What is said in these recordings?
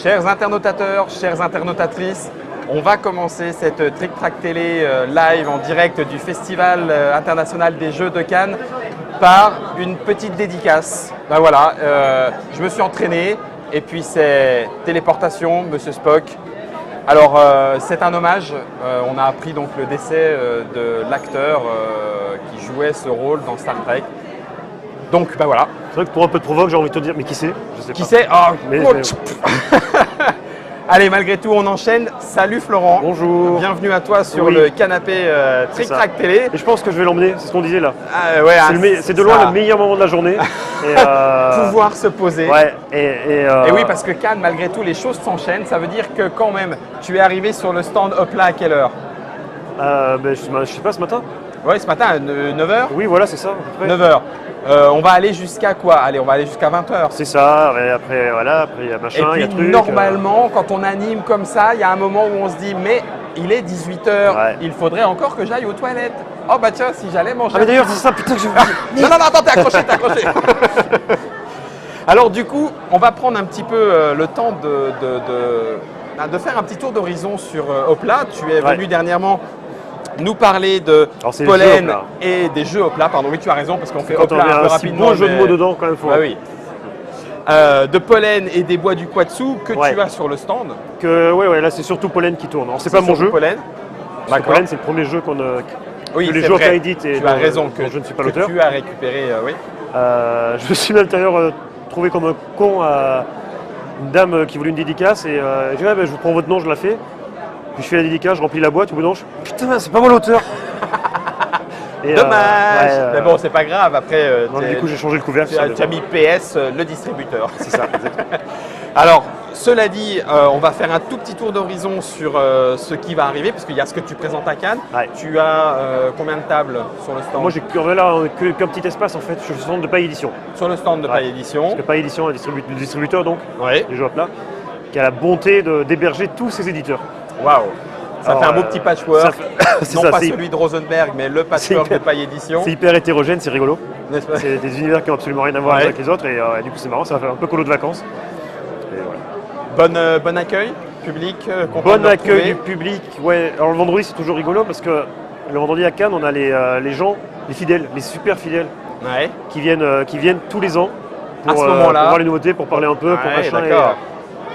Chers internautateurs, chères internautatrices, on va commencer cette Trick Track Télé live en direct du Festival international des Jeux de Cannes par une petite dédicace. Ben voilà, je me suis entraîné et puis c'est téléportation, Monsieur Spock. Alors c'est un hommage, on a appris donc le décès de l'acteur qui jouait ce rôle dans Star Trek. Donc ben voilà. C'est vrai que pour un peu de provoque, j'ai envie de te dire, mais qui c'est? Je sais Qui pas. c'est? Oh, Mais- Allez, malgré tout, on enchaîne. Salut Florent. Bonjour. Bienvenue à toi sur Oui. le canapé Trick ça. Track Télé. Et je pense que je vais l'emmener, c'est ce qu'on disait là. Ouais, C'est de loin le meilleur moment de la journée. Et, pouvoir se poser. Ouais, Et oui, parce que Cannes, malgré tout, les choses s'enchaînent. Ça veut dire que quand même, tu es arrivé sur le stand hop là à quelle heure? je sais pas, ce matin. Oui, ce matin à 9h. Oui, voilà, c'est ça. À peu près. 9h. On va aller jusqu'à quoi? Allez, on va aller jusqu'à 20h. C'est ça, et après, voilà, après il y a Et machin, il y a puis truc. normalement, quand on anime comme ça, il y a un moment où on se dit mais il est 18h, Ouais. il faudrait encore que j'aille aux toilettes. Oh bah tiens, si j'allais manger. Ah, mais d'ailleurs, c'est ça, putain, que j'ai oublié. Non, attends, t'es accroché, t'es accroché. Alors du coup, on va prendre un petit peu le temps de faire un petit tour d'horizon sur Hopla. Tu es venu Ouais. dernièrement nous parler de Alors, c'est les jeux pollen Hopla. et des jeux Hopla. Pardon, oui, tu as raison, parce qu'on fait Quand on Hopla met un peu un si rapidement. beau jeu de mais- mots dedans, quand même, faut. Bah oui. De pollen et des bois du Quatsu que Ouais. tu as sur le stand. Ouais, là, c'est surtout Pollen qui tourne. Alors, c'est pas mon surtout jeu. Pollen. Parce que Pollen, c'est le premier jeu Oui, que les c'est joueurs vrai. éditent et tu as dont- raison dont que je ne suis pas que l'auteur. tu as récupéré, oui. Je me suis même d'ailleurs trouvé comme un con à une dame qui voulait une dédicace et je dis je vous prends votre nom, je la fais. Puis je fais la dédicace, je remplis la boîte, au bout d'un moment, putain, c'est pas moi l'auteur. Et, Dommage. ouais, Mais bon, c'est pas grave. Après, non, du coup, j'ai changé le couvercle. tu as mis PS, le distributeur. C'est ça, exactement. Alors, cela dit, on va faire un tout petit tour d'horizon sur ce qui va arriver, parce qu'il y a ce que tu présentes à Cannes. Ouais. Tu as combien de tables sur le stand? Moi, j'ai qu'un petit espace en fait. Je suis sur le stand de Paille Édition. Sur le stand de Ouais. Paille Édition. Parce que Paille Édition est le distributeur donc, Oui. les jeux là, qui a la bonté d'héberger tous ses éditeurs. Waouh. Ça Alors, fait un beau petit patchwork. c'est Non ça, pas c'est- celui de Rosenberg, mais le patchwork hyper- de Paille Édition. C'est hyper hétérogène, c'est rigolo. N'est-ce pas? C'est des univers qui n'ont absolument rien à voir Ouais. avec les autres et du coup c'est marrant, ça va faire un peu colo de vacances. Et voilà. Bon accueil, public, content de Bon le accueil retrouver. du public, ouais. Alors le vendredi c'est toujours rigolo parce que le vendredi à Cannes on a les gens, les fidèles, les super fidèles Ouais. qui viennent tous les ans À ce moment-là. pour voir les nouveautés, pour parler un peu, pour Ouais, machin. d'accord.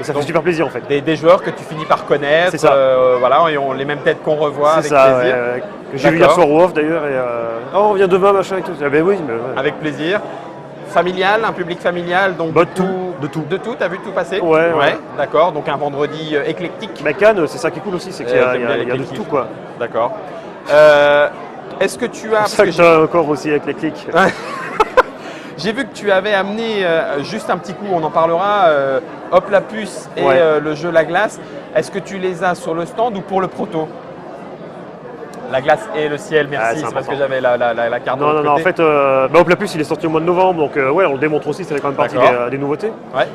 Et ça fait Donc, super plaisir en fait. Des joueurs que tu finis par connaître, C'est ça. voilà, et ont les mêmes têtes qu'on revoit avec C'est ça, plaisir. ouais, que j'ai vu hier D'accord. soir au off d'ailleurs et oh on vient demain machin et tout. Ah ben oui, mais ouais. Avec plaisir. Familial, un public familial, donc Bah, de tout. De tout, t'as vu tout passer? Ouais. D'accord, donc un vendredi éclectique. Bah, Cannes, c'est ça qui est cool aussi, c'est qu'il y a, J'aime bien il y a de l'éclectisme. tout quoi. D'accord. Est-ce que tu as... C'est ça que j'ai- t'as encore aussi avec les clics. J'ai vu que tu avais amené juste un petit coup, on en parlera, Hop la puce et Ouais. le jeu La Glace. Est-ce que tu les as sur le stand ou pour le proto? La Glace et le ciel, merci, c'est c'est parce que important. j'avais la carte de Non, l'autre en côté. fait, Hop la puce il est sorti au mois de novembre, donc ouais, on le démontre aussi, c'est quand même partie D'accord. des nouveautés. Ouais.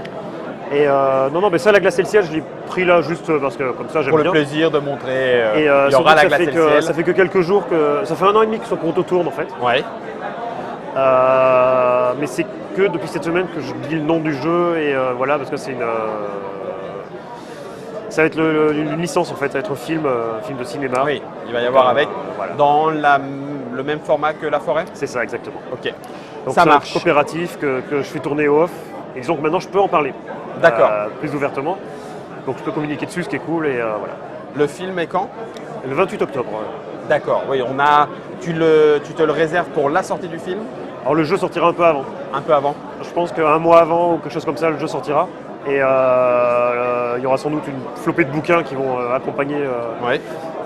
Et non, mais ça, la glace et le ciel, je l'ai pris là juste parce que comme ça j'aime Pour le bien. plaisir de montrer, Et il y surtout aura que La Glace et le ciel. ça fait que quelques jours, ça fait 1 an et demi que ce proto tourne en fait. Ouais. Mais c'est que depuis cette semaine que je dis le nom du jeu et voilà, parce que c'est ça va être une licence en fait, ça va être un film de cinéma. Oui, il va y avoir avec, voilà. dans le même format que La Forêt. C'est ça exactement. Ok, Donc ça c'est un marche. coopératif que je fais tourner au off. Et disons que maintenant je peux en parler. D'accord. Plus ouvertement. Donc je peux communiquer dessus, ce qui est cool et voilà. Le film est quand? Le 28 octobre. D'accord, oui, tu te le réserves pour la sortie du film, Alors le jeu sortira un peu avant. un peu avant. Je pense qu'un mois avant ou quelque chose comme ça, le jeu sortira. Et il y aura sans doute une flopée de bouquins qui vont accompagner Oui,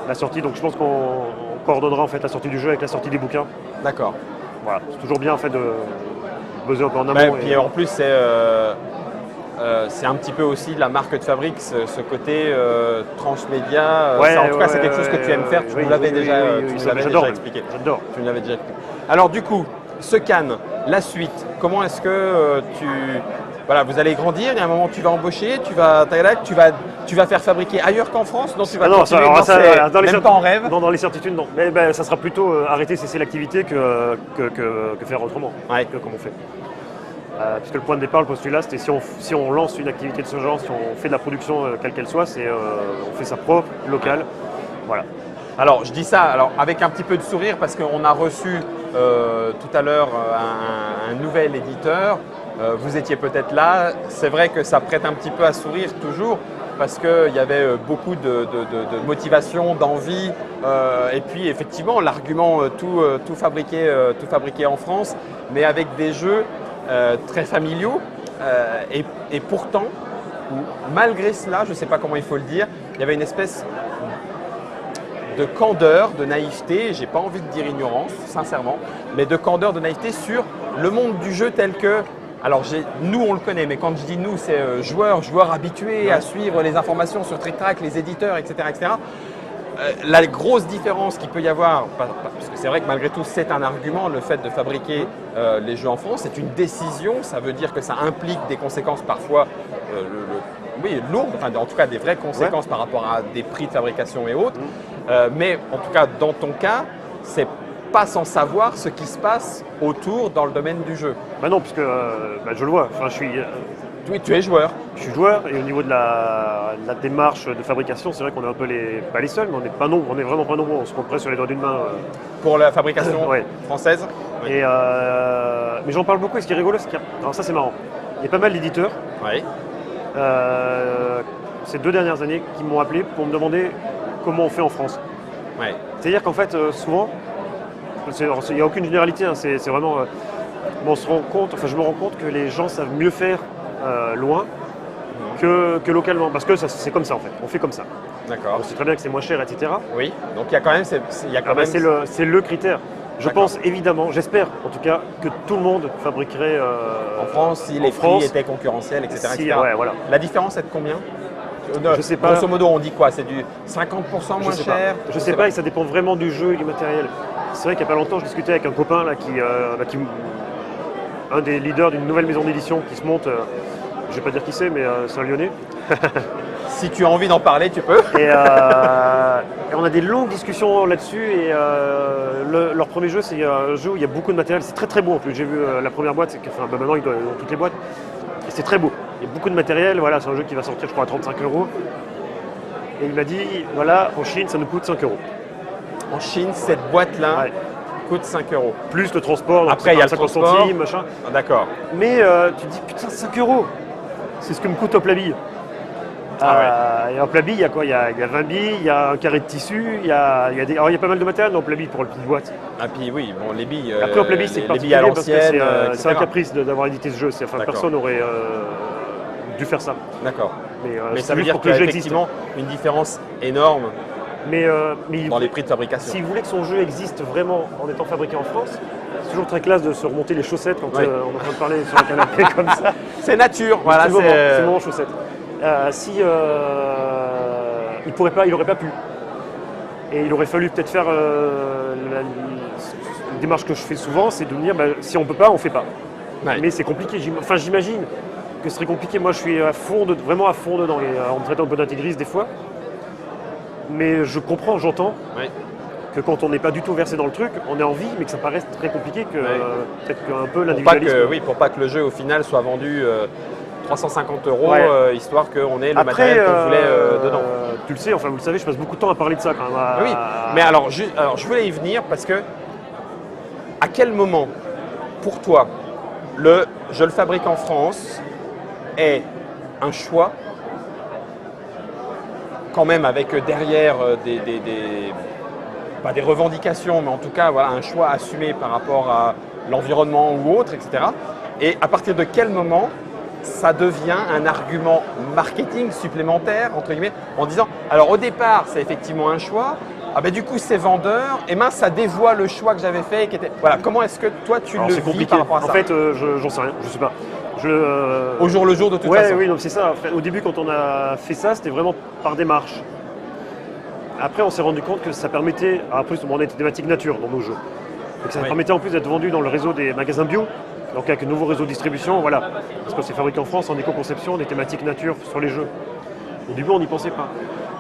la sortie. Donc je pense qu'on coordonnera en fait la sortie du jeu avec la sortie des bouquins. d'accord. Voilà, c'est toujours bien en fait de buzzer un peu en amont. Ouais, et- puis en plus, c'est un petit peu aussi la marque de fabrique, ce côté transmédia. Ouais, Ça, en tout cas, ouais, c'est quelque chose que tu aimes faire. Tu nous l'avais déjà, tu nous ça, l'avais j'adore déjà même. expliqué. J'adore. Tu nous l'avais déjà expliqué. Alors du coup, ce Cannes, la suite, comment est-ce que voilà, vous allez grandir, il y a un moment tu vas embaucher, tu vas faire fabriquer ailleurs qu'en France, donc tu vas Ah non, continuer alors, dans dans les même pas en rêve. Non, dans les certitudes, non. Mais ça sera plutôt arrêter, cesser l'activité que faire autrement, Ouais. que comme on fait. Puisque le point de départ, le postulat, c'était si on lance une activité de ce genre, si on fait de la production quelle qu'elle soit, on fait sa propre, locale. Voilà. Alors, je dis ça avec un petit peu de sourire parce qu'on a reçu tout à l'heure un nouvel éditeur. Vous étiez peut-être là. C'est vrai que ça prête un petit peu à sourire toujours parce qu'il y avait beaucoup de motivation, d'envie. Et puis, effectivement, l'argument tout fabriqué en France, mais avec des jeux très familiaux. Et pourtant, malgré cela, je ne sais pas comment il faut le dire, il y avait une espèce de candeur, de naïveté, j'ai pas envie de dire ignorance, sincèrement, mais de candeur, de naïveté sur le monde du jeu tel que… Alors nous on le connaît, mais quand je dis nous, c'est joueurs habitués à suivre les informations sur Trick Track, les éditeurs, etc. etc. La grosse différence qu'il peut y avoir, parce que c'est vrai que malgré tout c'est un argument, le fait de fabriquer les jeux en France, c'est une décision, ça veut dire que ça implique des conséquences parfois oui, lourdes, enfin, en tout cas des vraies conséquences par rapport à des prix de fabrication et autres. Mais en tout cas, dans ton cas, c'est pas sans savoir ce qui se passe autour dans le domaine du jeu. Bah non, puisque je le vois. Enfin, oui, tu es joueur. Je suis joueur et au niveau de la démarche de fabrication, c'est vrai qu'on est un peu pas les seuls, mais on est vraiment pas nombreux. On se compte sur les doigts d'une main. Pour la fabrication française. Et, mais j'en parle beaucoup et ce qui est rigolo, alors ça c'est marrant. Il y a pas mal d'éditeurs. Oui. Ces 2 dernières années qui m'ont appelé pour me demander comment on fait en France. Ouais. C'est-à-dire qu'en fait, souvent, il n'y a aucune généralité, hein, c'est vraiment… je me rends compte que les gens savent mieux faire loin que localement, parce que c'est comme ça en fait, on fait comme ça. D'accord. On sait très bien que c'est moins cher, etc. Oui, donc il y a quand même… C'est le critère. Je pense évidemment, j'espère en tout cas, que tout le monde fabriquerait… en France, si les prix étaient concurrentiels, etc. etc. Ouais, voilà. La différence est de combien ? Je sais pas. Grosso modo, on dit quoi? C'est du 50% moins cher? Je sais pas, et ça dépend vraiment du jeu et du matériel. C'est vrai qu'il n'y a pas longtemps, je discutais avec un copain là, un des leaders d'une nouvelle maison d'édition qui se monte. Je ne vais pas dire qui c'est, mais c'est un Lyonnais. Si tu as envie d'en parler, tu peux. Et on a des longues discussions là-dessus. Et leur premier jeu, c'est un jeu où il y a beaucoup de matériel. C'est très très beau en plus. J'ai vu la première boîte, maintenant ils ont toutes les boîtes. Et c'est très beau. Il y a beaucoup de matériel. Voilà, c'est un jeu qui va sortir, je crois, à 35 €. Et il m'a dit, voilà, en Chine, ça nous coûte 5 €. En Chine, cette boîte-là coûte 5 €. Plus le transport. Donc après, il y a le transport. Centimes, machin. Ah, d'accord. Mais tu te dis, putain, 5 €. C'est ce que me coûte Hop la bille. Et Hop la bille, il y a quoi? Il y a 20 billes, il y a un carré de tissu, alors il y a pas mal de matériel dans Hop la bille pour le petite boîte. Ah puis oui, bon, les billes. Après Hop la bille, c'est particulier à parce que l'ancienne, c'est un caprice d'avoir édité ce jeu. Personne n'aurait dû faire ça. D'accord. Mais ça veut juste dire pour qu'il y que a le jeu existe. effectivement une différence énorme Mais dans les prix de fabrication. S'il voulait que son jeu existe vraiment en étant fabriqué en France, c'est toujours très classe de se remonter les chaussettes quand on est en train de parler sur un canapé comme ça. C'est nature, voilà. C'est le moment chaussettes. Il n'aurait pas pu. Et il aurait fallu peut-être faire la démarche que je fais souvent, c'est de me dire si on ne peut pas, on ne fait pas. Ouais. Mais c'est compliqué. J'imagine que ce serait compliqué. Moi, je suis vraiment à fond dedans, en me traitant un peu d'intégriste des fois. Mais je comprends, j'entends que quand on n'est pas du tout versé dans le truc, on a envie, mais que ça paraît très compliqué, peut-être qu'un peu l'individualisme. Pour pas que le jeu au final soit vendu 350 €, histoire qu'on ait le matériel qu'on voulait dedans. Tu le sais, vous le savez, je passe beaucoup de temps à parler de ça quand même. Oui, mais alors je voulais y venir parce que à quel moment, pour toi, je le fabrique en France est un choix, quand même avec derrière pas des revendications, mais en tout cas voilà, un choix assumé par rapport à l'environnement ou autre, etc. Et à partir de quel moment ça devient un argument marketing supplémentaire, entre guillemets, en disant, alors au départ, c'est effectivement un choix, du coup c'est vendeur, et mince, ça dévoile le choix que j'avais fait. Voilà, comment est-ce que toi tu le vis par rapport à ça? En fait, j'en sais rien, je sais pas. Au jour le jour de toute façon. Oui, c'est ça. Au début, quand on a fait ça, c'était vraiment par démarche. Après, on s'est rendu compte que ça permettait, après on était thématique nature dans nos jeux, et que ça permettait en plus d'être vendu dans le réseau des magasins bio. Donc avec un nouveau réseau de distribution, voilà. Parce que c'est fabriqué en France en éco-conception, des thématiques nature sur les jeux. Au début, on n'y pensait pas.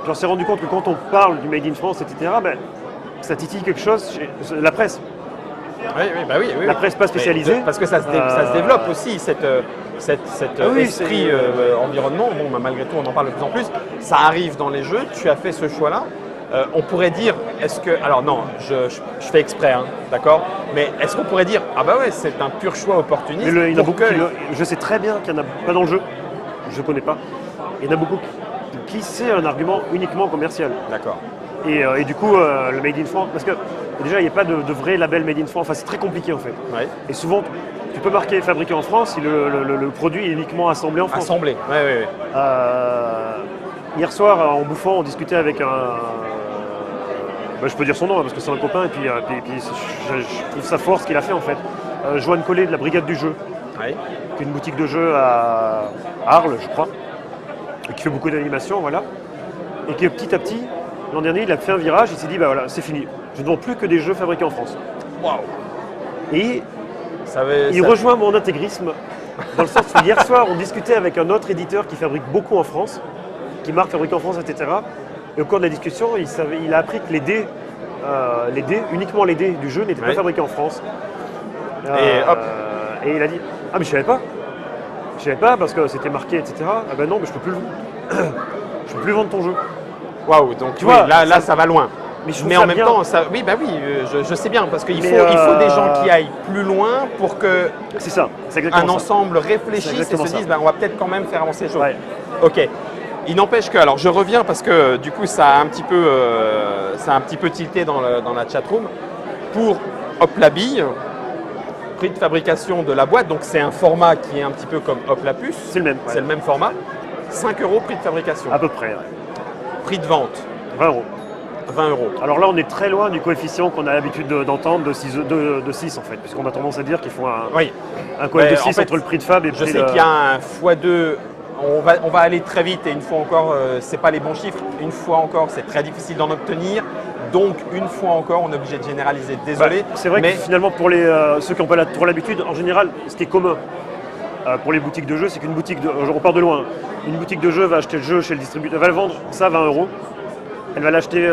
Puis on s'est rendu compte que quand on parle du Made in France, etc., ça titille quelque chose chez la presse. Oui, bah oui, La presse pas spécialisée. Parce que ça se développe aussi, cet oui, esprit environnement. Bon, bah, malgré tout, on en parle de plus en plus. Ça arrive dans les jeux, tu as fait ce choix-là. On pourrait dire, est-ce que... Alors non, je fais exprès, hein, d'accord. Mais est-ce qu'on pourrait dire, ah bah ouais, c'est un pur choix opportuniste. Mais il y en a beaucoup je sais très bien qu'il n'y en a pas dans le jeu. Je ne connais pas. Il y en a beaucoup qui c'est un argument uniquement commercial. D'accord. Et du coup, le Made in France, parce que déjà, il n'y a pas de vrai label Made in France. Enfin, c'est très compliqué en fait. Ouais. Et souvent, tu peux marquer fabriqué en France si le produit est uniquement assemblé en France. Assemblé, oui. Hier soir, en bouffant, on discutait avec je peux dire son nom, hein, parce que c'est un copain, et puis je trouve ça fort ce qu'il a fait en fait. Joanne Collet de la Brigade du Jeu, Oui. qui est une boutique de jeux à Arles, je crois, et qui fait beaucoup d'animation, voilà. Et qui petit à petit, l'an dernier, il a fait un virage, il s'est dit, bah voilà, c'est fini. Je ne vends plus que des jeux fabriqués en France. Waouh. Et il rejoint mon intégrisme, dans le sens où hier soir, on discutait avec un autre éditeur qui fabrique beaucoup en France, qui marque fabriqué en France, etc. Et au cours de la discussion, il a appris que uniquement les dés du jeu n'étaient pas fabriqués en France. Et il a dit, ah mais je savais pas. Je savais pas parce que c'était marqué, etc. Ah ben non, mais je peux plus le vendre. Je peux plus vendre ton jeu. Waouh, donc tu vois, là ça va loin. Mais en même temps, je sais bien, parce qu'il faut des gens qui aillent plus loin pour que c'est ça, un ensemble réfléchisse et se dise, on va peut-être quand même faire avancer les choses. Ouais. Ok. Il n'empêche que, alors je reviens parce que du coup ça a un petit peu tilté dans la chatroom. Pour Hop la bille, prix de fabrication de la boîte, donc c'est un format qui est un petit peu comme Hop la puce. C'est le même. C'est le même format. 5 € prix de fabrication. À peu près. Ouais. Prix de vente. 20 €. 20 €. Alors là, on est très loin du coefficient qu'on a l'habitude d'entendre de 6 en fait, puisqu'on a tendance à dire qu'ils font un coefficient de 6 entre le prix de fab et le prix de... Je sais qu'il y a un x2, on va aller très vite et une fois encore, ce n'est pas les bons chiffres. Une fois encore, c'est très difficile d'en obtenir. Donc, une fois encore, on est obligé de généraliser. Désolé. C'est vrai que finalement, pour ceux qui n'ont pas trop l'habitude, en général, ce qui est commun pour les boutiques de jeux, c'est qu'une boutique de... On part de loin. Une boutique de jeux va acheter le jeu chez le distributeur, va le vendre ça à 20 €. Elle va l'acheter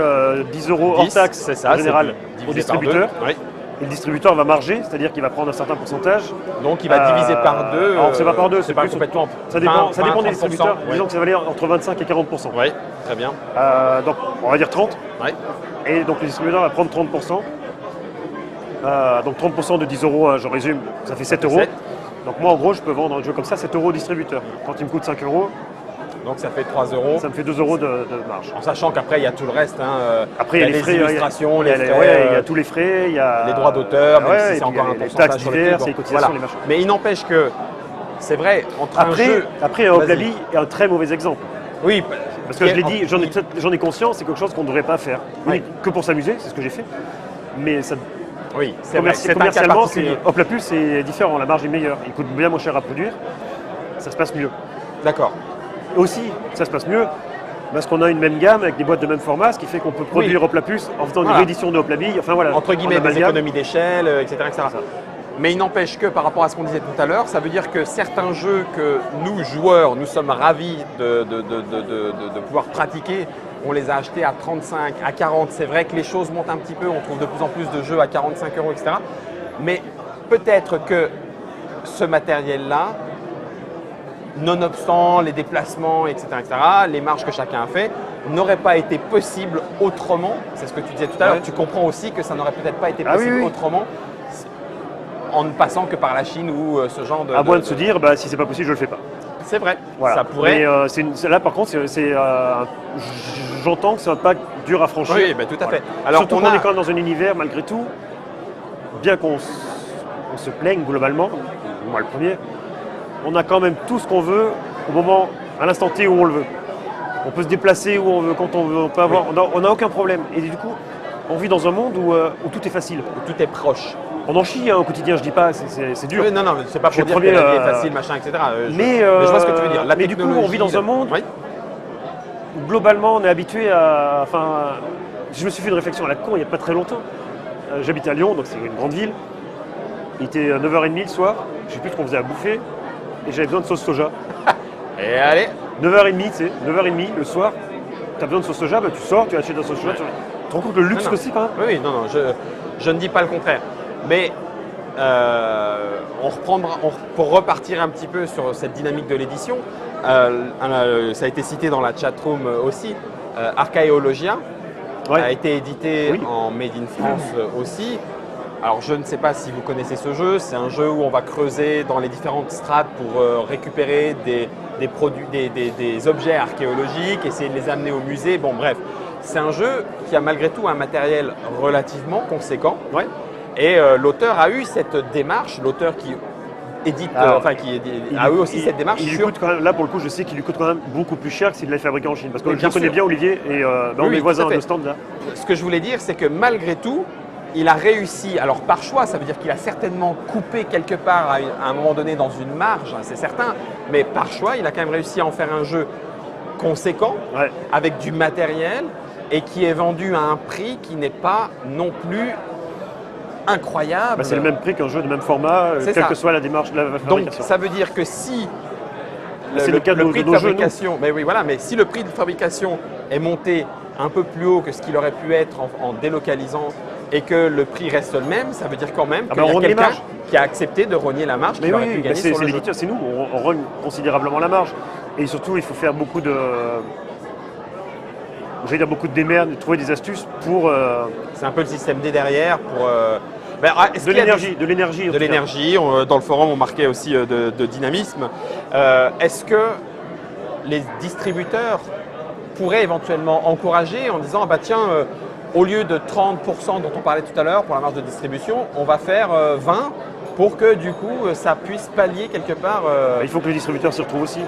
10 € hors taxe en général au distributeur. Oui. Et le distributeur va marger, c'est-à-dire qu'il va prendre un certain pourcentage. Donc il va diviser par 2. Alors c'est pas par 2, c'est pas plus complètement. Ça dépend des distributeurs. Ouais. Disons que ça va aller entre 25 et 40%. Oui, très bien. Donc on va dire 30. Ouais. Et donc le distributeur va prendre 30%. Donc 30% de 10 €, je résume, ça fait 7 €. 7. Donc moi en gros je peux vendre un jeu comme ça 7 € au distributeur. Quand il me coûte 5 €. Donc ça fait 3 €. Ça me fait 2 € de marge. En sachant qu'après il y a tout le reste. Hein, après il y a les frais, illustrations, il y a tous les frais, il y a les droits d'auteur, même si c'est encore un pourcentage taxes diverses, les cotisations, les machins. Mais il n'empêche que c'est vrai entre un jeu. Après Hop la bille est un très mauvais exemple. Oui. Parce que je l'ai dit, j'en ai conscience, c'est quelque chose qu'on ne devrait pas faire. Oui. Que pour s'amuser, c'est ce que j'ai fait. Mais ça. Oui, c'est vrai. Commercialement, Hop la puce c'est différent, la marge est meilleure. Il coûte bien moins cher à produire, ça se passe mieux. D'accord. Aussi, ça se passe mieux parce qu'on a une même gamme avec des boîtes de même format, ce qui fait qu'on peut produire Hop la puce en faisant une réédition de Hop la bille. Enfin voilà. Entre guillemets, des économies d'échelle, etc. Mais il n'empêche que par rapport à ce qu'on disait tout à l'heure, ça veut dire que certains jeux que nous, joueurs, nous sommes ravis de pouvoir pratiquer, on les a achetés à 35, à 40. C'est vrai que les choses montent un petit peu, on trouve de plus en plus de jeux à 45 €, etc. Mais peut-être que ce matériel-là, nonobstant les déplacements, etc., les marges que chacun a fait, n'aurait pas été possible autrement. C'est ce que tu disais tout à l'heure. Tu comprends aussi que ça n'aurait peut-être pas été possible autrement en ne passant que par la Chine ou ce genre de... À moins de se dire, si c'est pas possible, je le fais pas. C'est vrai, voilà. Ça pourrait... Mais là, par contre, j'entends que c'est un pas dur à franchir. Oui, tout à fait. Alors, surtout qu'on est quand même dans un univers, malgré tout, bien qu'on se plaigne globalement, moi le premier, on a quand même tout ce qu'on veut au moment, à l'instant T où on le veut. On peut se déplacer où on veut, quand on veut, on peut avoir, on n'a aucun problème. Et du coup, on vit dans un monde où tout est facile. Où tout est proche. On en chie au quotidien, je dis pas, c'est dur. Oui, non, c'est pas pour dire que la vie est facile, machin, etc. Mais je vois ce que tu veux dire. Mais du coup, on vit dans un monde où globalement, on est habitué à... Enfin, je me suis fait une réflexion à la con il n'y a pas très longtemps. J'habite à Lyon, donc c'est une grande ville. Il était 9h30 le soir, je ne sais plus ce qu'on faisait à bouffer. Et j'avais besoin de sauce soja. Et allez 9h30, tu sais, 9h30 le soir, tu as besoin de sauce soja, tu sors, tu achètes de la sauce soja. Tu te rends compte le luxe que c'est quand même ? Oui, non, je ne dis pas le contraire. Mais pour repartir un petit peu sur cette dynamique de l'édition, ça a été cité dans la chatroom aussi, Archaeologia a été édité en Made in France aussi. Alors je ne sais pas si vous connaissez ce jeu, c'est un jeu où on va creuser dans les différentes strates pour récupérer des produits, des objets archéologiques, essayer de les amener au musée. Bon bref, c'est un jeu qui a malgré tout un matériel relativement conséquent. Ouais. Et l'auteur a eu cette démarche, l'auteur qui édite, a eu aussi cette démarche. Il lui coûte quand même, là pour le coup, je sais qu'il lui coûte quand même beaucoup plus cher que s'il l'avait fabriqué en Chine. Parce que Oui, je connais bien Olivier et on est voisins tout à de stand là. Ce que je voulais dire, c'est que malgré tout, il a réussi, alors par choix, ça veut dire qu'il a certainement coupé quelque part à un moment donné dans une marge, c'est certain, mais par choix, il a quand même réussi à en faire un jeu conséquent, avec du matériel et qui est vendu à un prix qui n'est pas non plus incroyable. Bah, c'est le même prix qu'un jeu de même format, quelle que soit la démarche de la fabrication. Donc ça veut dire que si le prix de fabrication, mais oui, voilà, mais si le prix de fabrication est monté un peu plus haut que ce qu'il aurait pu être en délocalisant et que le prix reste le même, ça veut dire quand même qu'il y a quelqu'un qui a accepté de rogner la marge qu'il aurait pu gagner sur le jeu. C'est nous, on rogne considérablement la marge. Et surtout, il faut faire beaucoup de démerdes, trouver des astuces pour... C'est un peu le système D derrière pour... de l'énergie. De l'énergie. Dans le forum, on marquait aussi de dynamisme. Est-ce que les distributeurs pourraient éventuellement encourager en disant bah tiens, au lieu de 30% dont on parlait tout à l'heure pour la marge de distribution, on va faire 20% pour que du coup ça puisse pallier quelque part. Il faut que les distributeurs s'y retrouvent aussi.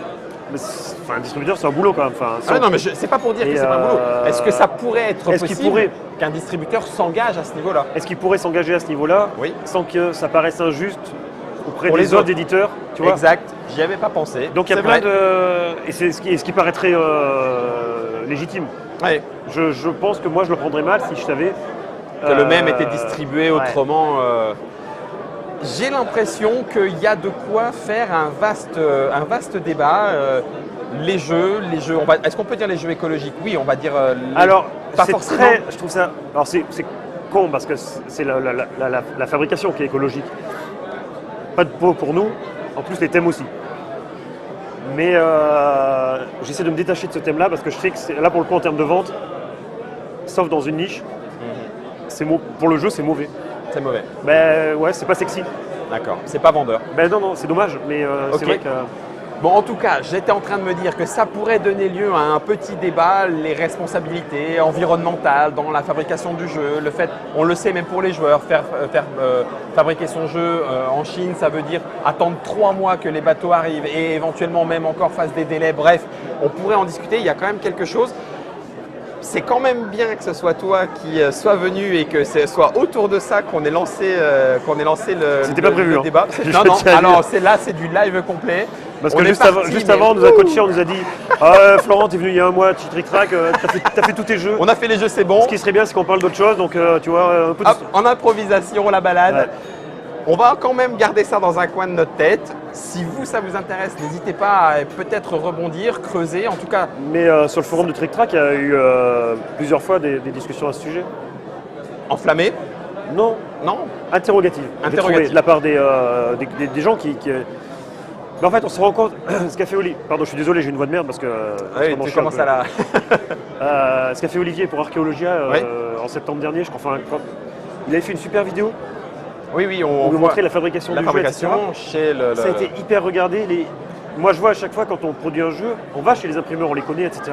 Un distributeur, c'est un boulot quand même. Non, mais c'est pas pour dire que c'est pas un boulot. Est-ce que ça pourrait être possible qu'un distributeur s'engage à ce niveau-là? Est-ce qu'il pourrait s'engager à ce niveau-là sans que ça paraisse injuste auprès des autres éditeurs, tu vois? Exact, j'y avais pas pensé. Donc il y a plein de... Et c'est ce qui paraîtrait légitime. Ouais. Je pense que moi je le prendrais mal si je savais... Que le même était distribué autrement. J'ai l'impression qu'il y a de quoi faire un vaste débat. Les jeux, est-ce qu'on peut dire les jeux écologiques? Oui, on va dire. Alors, pas forcément. Je trouve ça. Alors c'est con parce que c'est la fabrication qui est écologique. Pas de peau pour nous. En plus, les thèmes aussi. Mais j'essaie de me détacher de ce thème-là parce que je sais que là pour le coup en termes de vente, sauf dans une niche, pour le jeu c'est mauvais. C'est mauvais. Ben ouais, c'est pas sexy. D'accord, c'est pas vendeur. Ben non, c'est dommage, mais c'est vrai que... Bon, en tout cas, j'étais en train de me dire que ça pourrait donner lieu à un petit débat, les responsabilités environnementales dans la fabrication du jeu, le fait, on le sait même pour les joueurs, faire fabriquer son jeu en Chine, ça veut dire attendre 3 mois que les bateaux arrivent et éventuellement même encore fassent des délais, bref, on pourrait en discuter, il y a quand même quelque chose. C'est quand même bien que ce soit toi qui sois venu et que ce soit autour de ça qu'on ait lancé, C'était pas prévu, le débat. Non, alors c'est du live complet. Parce que juste avant, on nous a coaché, on nous a dit Florent, t'es venu il y a un mois, tu trick-track, t'as fait tous tes jeux. On a fait les jeux, c'est bon. Ce qui serait bien, c'est qu'on parle d'autre chose, donc tu vois, un peu en improvisation, la balade. On va quand même garder ça dans un coin de notre tête. Si vous, ça vous intéresse, n'hésitez pas à peut-être rebondir, creuser, en tout cas. Mais sur le forum de Trick Track, il y a eu plusieurs fois des discussions à ce sujet. Enflammées? Non. Non. Interrogatives. De la part des gens qui... Mais en fait, on se rend compte, ce qu'a fait Olivier... Pardon, je suis désolé, j'ai une voix de merde parce que... Oui, tu commences à la... ce qu'a fait Olivier pour Archéologia en septembre dernier, je crois, il avait fait une super vidéo. Oui, on vous montrait la fabrication du jeu, etc. Chez Ça a été hyper regardé. Moi, je vois à chaque fois quand on produit un jeu, on va chez les imprimeurs, on les connaît, etc.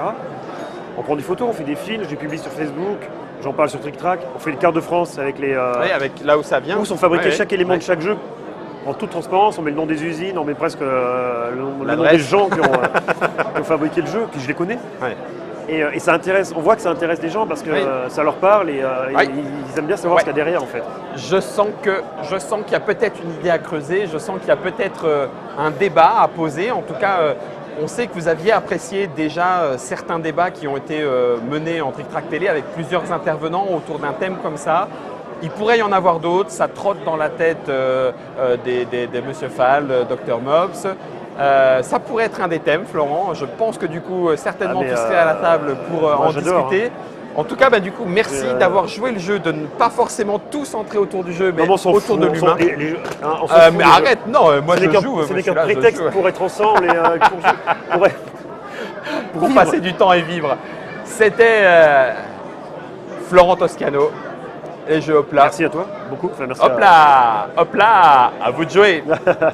On prend des photos, on fait des films, je les publie sur Facebook, j'en parle sur Trick Track. On fait les cartes de France avec les... avec là où ça vient. Où sont fabriqués chaque élément de chaque jeu. En toute transparence, on met le nom des usines, on met presque le nom des gens qui ont fabriqué le jeu, puis je les connais. Ouais. Et ça intéresse, on voit que ça intéresse les gens parce que ça leur parle et ils aiment bien savoir ce qu'il y a derrière en fait. Je sens qu'il y a peut-être une idée à creuser, je sens qu'il y a peut-être un débat à poser. En tout cas, on sait que vous aviez apprécié déjà certains débats qui ont été menés en Trick Track Télé avec plusieurs intervenants autour d'un thème comme ça. Il pourrait y en avoir d'autres, ça trotte dans la tête des Monsieur Fall, Dr Mobs. Ça pourrait être un des thèmes, Florent. Je pense que du coup, certainement, tu serais à la table pour en discuter. En tout cas, bah, du coup, merci Et, d'avoir joué le jeu, de ne pas forcément tout centrer autour du jeu, mais Non, mais on s'en autour fout, de on s'en- l'humain. on s'en fout, Mais les jeux. arrête, non, moi Ce je n'est qu'un- joue. ce moi, n'est je qu'un suis là, je prétexte joue. pour être ensemble et Pour vivre. passer du temps et vivre. C'était Florent Toscano et je hop là. Merci à toi, beaucoup. Enfin, merci Hop là, à vous de jouer.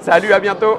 Salut, à bientôt.